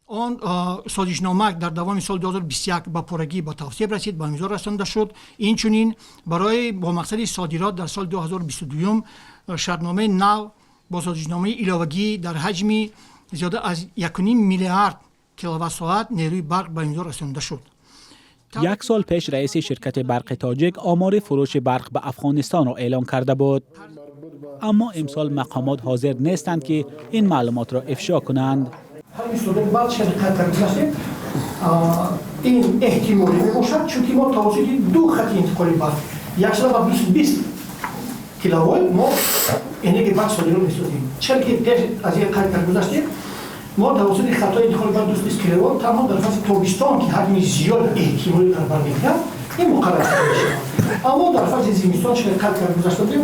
آن سازشنامه در دوام سال 2021 به پرگی به تصویب رسید، به امضا رسانده شد. این چنین برای با مقصد صادرات در سال 2022 شرطنامه نو با سازشنامه ایلاوگی در حجم زیاده از 1.5 میلیارد کیلووات ساعت نیروی برق به امضا رسانده شد. یک سال پیش رئیس شرکت برق تاجیک آمار فروش برق به افغانستان را اعلام کرده بود، اما امسال مقامات حاضر نیستند که این معلومات را افشا کنند. این احتمالی میباشد چون ما توسط دو خط انتقالی برق 120 کیلووات ما انرژی برق صادرات می‌سازیم. چرا که پیش از یک قطع گذشته ما توسط خطای انتقال برق 220 کیلووات تمام در فصل تابستان که حجم زیاد احتمالی در بر می‌گیرد این مقرر شده، اما در فصل زمستان چه قطع گذشته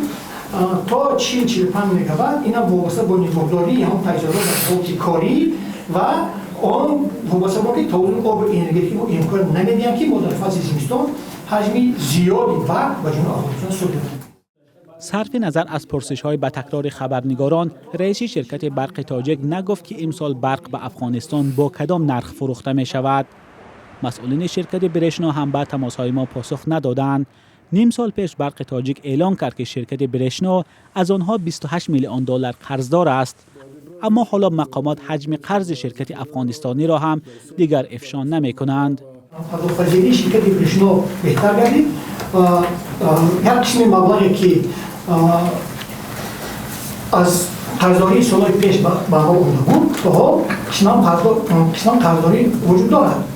تا 40-45 مگاوات اینا وابسته با نگهداری هم تجارت از کاری و آن وابسته با که تولید آب انرژی رو امکان نمیدهند که ما در فصل زمستان حجم زیادی برق به جمهوری افغانستان صادر کنیم. صرف نظر از پرسش‌های به تکرار خبرنگاران، رئیس شرکت برق تاجیک نگفت که امسال برق به افغانستان با کدام نرخ فروخته می شود. مسئولین شرکت برشنا هم به تماس‌های ما پاسخ ندادند. نیم سال پیش برق تاجیک اعلام کرد که شرکت برشنا از آنها 28 میلیون دلار قرضدار است، اما حالا مقامات حجم قرض شرکت افغانستانی را هم دیگر افشا نمی کنند. پرداخت‌پذیری شرکت برشنا بهتر گردید. یک قسم مبلغی که از قرضداری سال‌های پیش به ما اونده بود تا قسم قرضداری وجود دارد.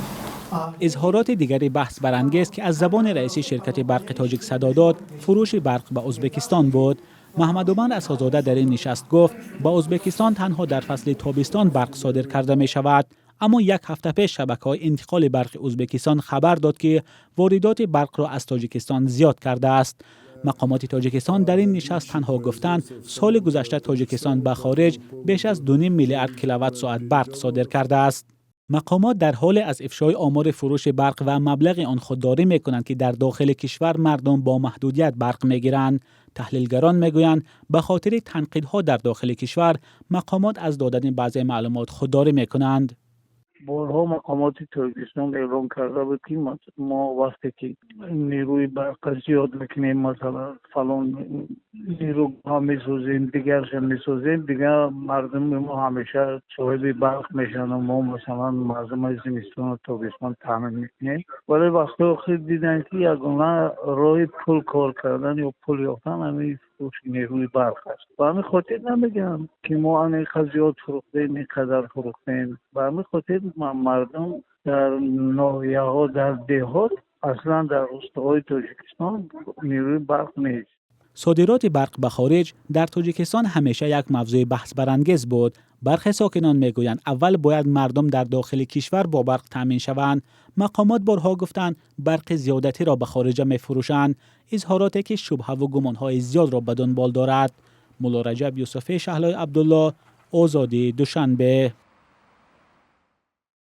اظهارات دیگری بحث برانگیز که از زبان رئیس شرکت برق تاجیک صدا داد فروش برق به ازبکستان بود. محمد عمر اسدزاده در این نشست گفت با ازبکستان تنها در فصل تابستان برق صادر کرده می شود، اما یک هفته پیش شبکه‌های انتقال برق ازبکستان خبر داد که واردات برق را از تاجیکستان زیاد کرده است. مقامات تاجیکستان در این نشست تنها گفتند سال گذشته تاجیکستان به خارج بیش از 2.5 میلیارد کیلووات ساعت برق صادر کرده است. مقامات در حال از افشای آمار فروش برق و مبلغ آن خودداری می‌کنند که در داخل کشور مردم با محدودیت برق می‌گیرند. تحلیلگران می‌گویند به خاطر تنقیدها در داخل کشور مقامات از دادن بعضی معلومات خودداری می‌کنند. بارها مقامات ترکستان اعلام کرده بود که ما وقتی که نیروی برق زیاد میکنیم، مثلا فلان نیرو ها میسازیم دیگرش میسازیم، دیگر مردم ما همیشه صاحب برق میشن و ما مثلا مردم از زمستان و تابستان تامین میکنیم. ولی وقتی آخر دیدن که یگانه راه پول کار کردن یا پول یافتن همین فروش نیروی برق است. به همین خاطر نمیگم که ما اینقدر زیاد فروختیم، اینقدر فروختیم. به همین خاطر مردم در ناحیه‌ها در دهات اصلا در روستاهای تاجیکستان نیروی برق نیست. صادرات برق به خارج در تاجیکستان همیشه یک موضوع بحث برانگیز بود. برخی ساکنان میگویند اول باید مردم در داخل کشور با برق تامین شوند. مقامات بارها گفتند برق زیادتی را به خارج میفروشند، اظهاراتی که شبهه و گمانهای زیاد را به دنبال دارد. مولا رجب یوسفی شهلای عبدالله، آزادی دوشنبه.